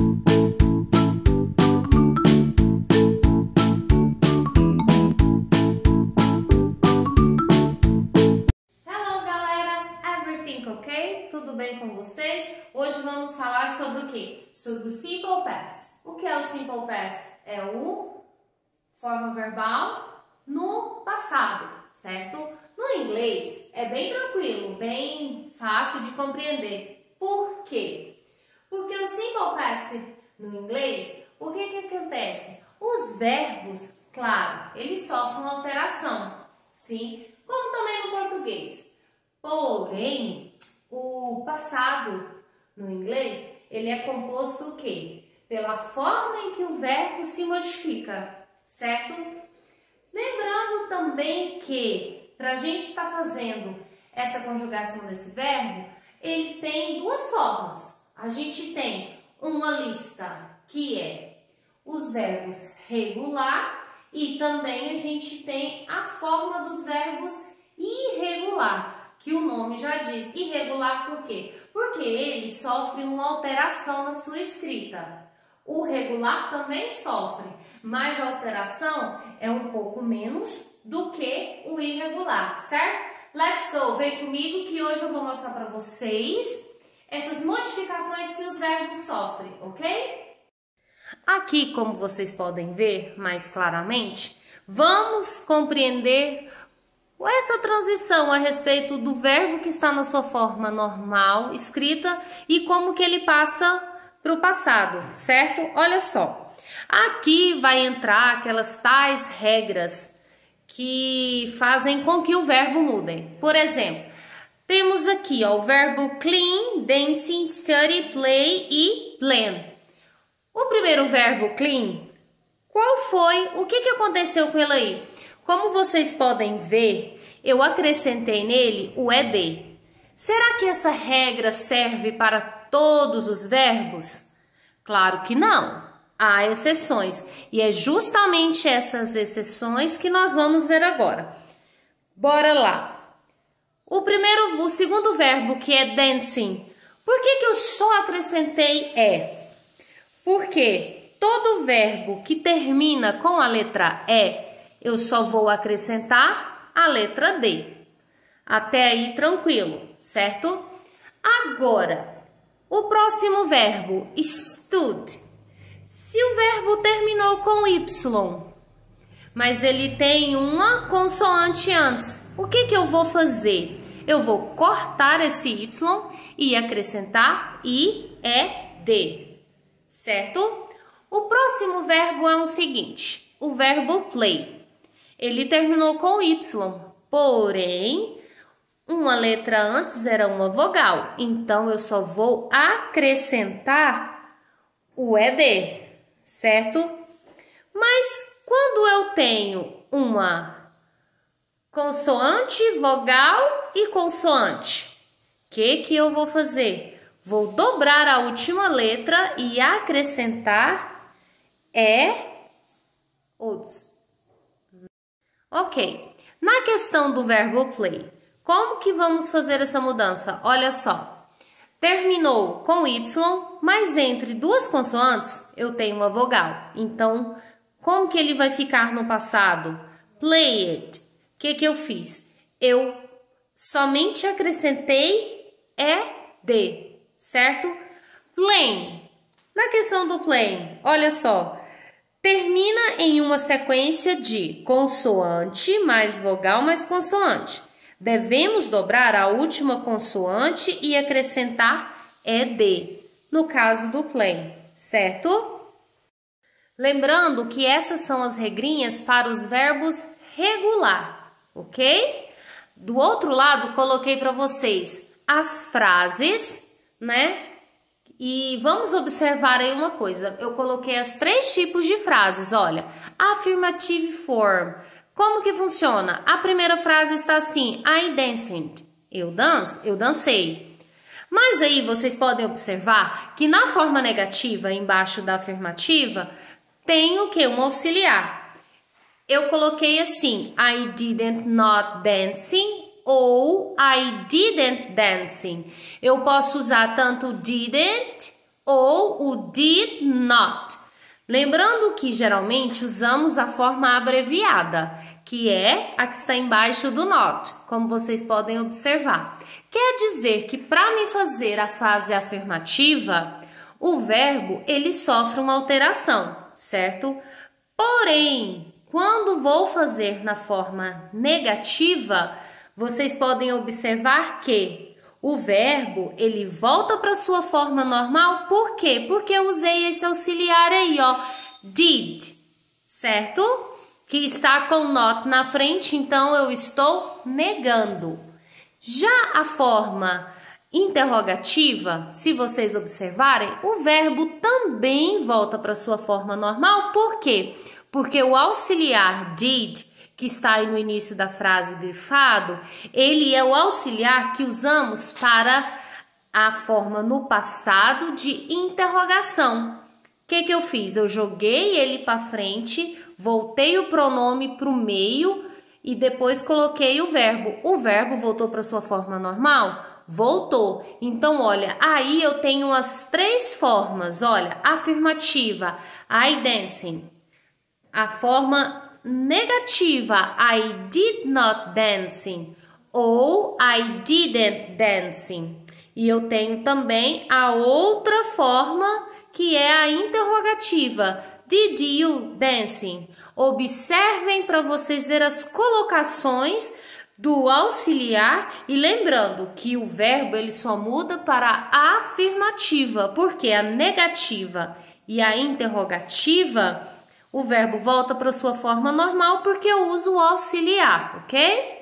Ok? Tudo bem com vocês? Hoje vamos falar sobre o quê? Sobre o Simple Past. O que é o Simple Past? É o forma verbal no passado, certo? No inglês é bem tranquilo, bem fácil de compreender. Por quê? Porque o Simple Past no inglês, o que acontece? Os verbos, claro, eles sofrem uma alteração, sim, como também no português. Porém, o passado no inglês, ele é composto o quê? Pela forma em que o verbo se modifica, certo? Lembrando também que, para a gente estar fazendo essa conjugação desse verbo, ele tem duas formas. A gente tem uma lista que é os verbos regular e também a gente tem a forma dos verbos irregular, que o nome já diz. Irregular por quê? Porque ele sofre uma alteração na sua escrita. O regular também sofre, mas a alteração é um pouco menos do que o irregular, certo? Let's go! Vem comigo que hoje eu vou mostrar para vocês essas modificações que os verbos sofrem, ok? Aqui, como vocês podem ver mais claramente, vamos compreender essa transição a respeito do verbo que está na sua forma normal, escrita, e como que ele passa para o passado, certo? Olha só, aqui vai entrar aquelas tais regras que fazem com que o verbo mude. Por exemplo, temos aqui ó, o verbo clean, dancing, study, play e plan. O primeiro verbo clean, qual foi? O que aconteceu com ele aí? Como vocês podem ver, eu acrescentei nele o ed. Será que essa regra serve para todos os verbos? Claro que não. Há exceções. E é justamente essas exceções que nós vamos ver agora. Bora lá. O segundo verbo, que é dancing. Por que eu só acrescentei é? Porque todo verbo que termina com a letra E, eu só vou acrescentar a letra D. Até aí tranquilo, certo? Agora, o próximo verbo, stood. Se o verbo terminou com Y, mas ele tem uma consoante antes, o que eu vou fazer? Eu vou cortar esse Y e acrescentar IED, certo? O próximo verbo é o seguinte, o verbo play. Ele terminou com Y, porém, uma letra antes era uma vogal. Então, eu só vou acrescentar o ED, certo? Mas, quando eu tenho uma consoante, vogal e consoante, o que eu vou fazer? Vou dobrar a última letra e acrescentar outros. Ok, na questão do verbo play, como que vamos fazer essa mudança? Olha só, terminou com Y, mas entre duas consoantes eu tenho uma vogal. Então, como que ele vai ficar no passado? Played. O que eu fiz? Eu somente acrescentei ED, certo? Plain. Na questão do plain, olha só. Termina em uma sequência de consoante mais vogal mais consoante. Devemos dobrar a última consoante e acrescentar ED, no caso do plain, certo? Lembrando que essas são as regrinhas para os verbos regular, ok? Do outro lado, coloquei para vocês as frases, né? E vamos observar aí uma coisa, eu coloquei os 3 tipos de frases, olha, affirmative form, como que funciona? A primeira frase está assim, I danced, eu dancei. Mas aí vocês podem observar que na forma negativa, embaixo da afirmativa, tem o que? Um auxiliar. Eu coloquei assim, I didn't not dancing, ou I didn't dancing. Eu posso usar tanto didn't ou o did not. Lembrando que geralmente usamos a forma abreviada, que é a que está embaixo do not, como vocês podem observar. Quer dizer que para me fazer a frase afirmativa, o verbo ele sofre uma alteração, certo? Porém, quando vou fazer na forma negativa, vocês podem observar que o verbo ele volta para sua forma normal. Por quê? Porque eu usei esse auxiliar aí, ó, did, certo? Que está com not na frente, então eu estou negando. Já a forma interrogativa, se vocês observarem, o verbo também volta para sua forma normal. Por quê? Porque o auxiliar did, que está aí no início da frase grifado, ele é o auxiliar que usamos para a forma no passado de interrogação. O que eu fiz? Eu joguei ele para frente, voltei o pronome para o meio e depois coloquei o verbo. O verbo voltou para sua forma normal? Voltou. Então, olha, aí eu tenho as três formas. Olha, afirmativa, I dancing. A forma negativa, I did not dancing. Ou I didn't dancing. E eu tenho também a outra forma, que é a interrogativa, did you dancing? Observem para vocês verem as colocações do auxiliar e lembrando que o verbo ele só muda para a afirmativa, porque a negativa e a interrogativa, o verbo volta para sua forma normal porque eu uso o auxiliar, ok?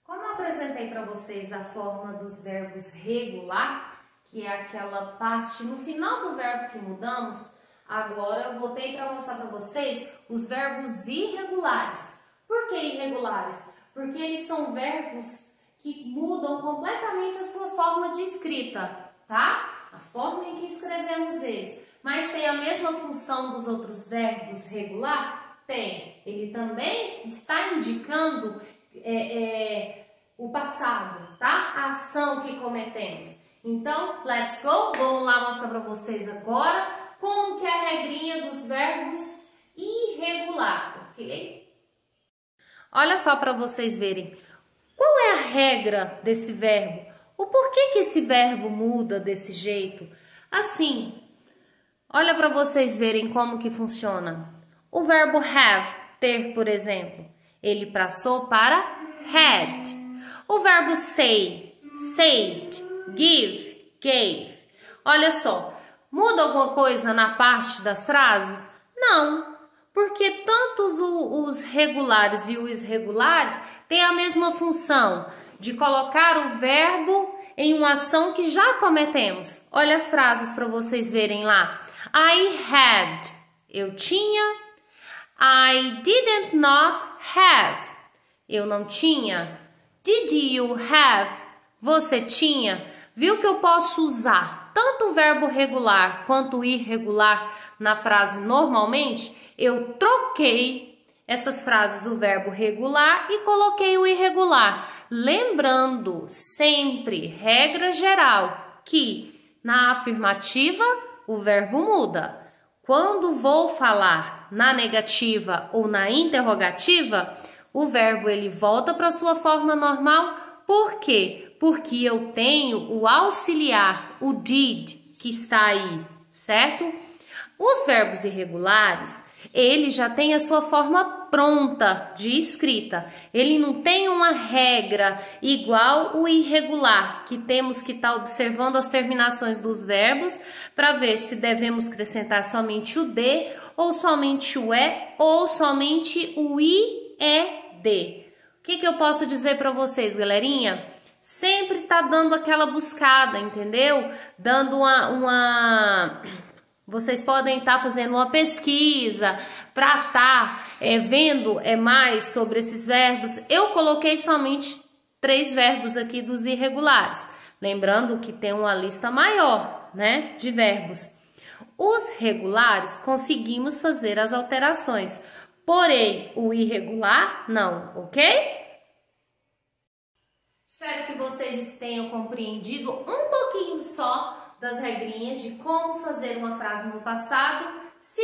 Como eu apresentei para vocês a forma dos verbos regular, que é aquela parte no final do verbo que mudamos, agora eu voltei para mostrar para vocês os verbos irregulares. Por que irregulares? Porque eles são verbos que mudam completamente a sua forma de escrita, tá? A forma em que escrevemos eles. Mas tem a mesma função dos outros verbos regular? Tem. Ele também está indicando o passado, tá? A ação que cometemos. Então, let's go! Vamos lá mostrar para vocês agora como que é a regrinha dos verbos irregular, ok? Olha só para vocês verem. Qual é a regra desse verbo? O porquê que esse verbo muda desse jeito? Assim, olha para vocês verem como que funciona. O verbo have, ter, por exemplo, ele passou para had. O verbo say, said, give, gave. Olha só, muda alguma coisa na parte das frases? Não, porque tanto os regulares e os irregulares têm a mesma função de colocar o verbo em uma ação que já cometemos. Olha as frases para vocês verem lá. I had, eu tinha. I didn't not have, eu não tinha. Did you have, você tinha. Viu que eu posso usar tanto o verbo regular quanto o irregular na frase normalmente? Eu troquei essas frases, o verbo regular, e coloquei o irregular. Lembrando sempre, regra geral, que na afirmativa o verbo muda. Quando vou falar na negativa ou na interrogativa, o verbo ele volta para sua forma normal. Por quê? Porque eu tenho o auxiliar, o did, que está aí, certo? Os verbos irregulares, ele já tem a sua forma pronta de escrita. Ele não tem uma regra igual o irregular, que temos que estar observando as terminações dos verbos para ver se devemos acrescentar somente o D, ou somente o E, ou somente o IED. O que eu posso dizer para vocês, galerinha? Sempre tá dando aquela buscada, entendeu? Dando Vocês podem estar fazendo uma pesquisa para estar vendo mais sobre esses verbos. Eu coloquei somente 3 verbos aqui dos irregulares. Lembrando que tem uma lista maior, né, de verbos. Os regulares conseguimos fazer as alterações, porém o irregular não, ok? Espero que vocês tenham compreendido um pouquinho só das regrinhas de como fazer uma frase no passado se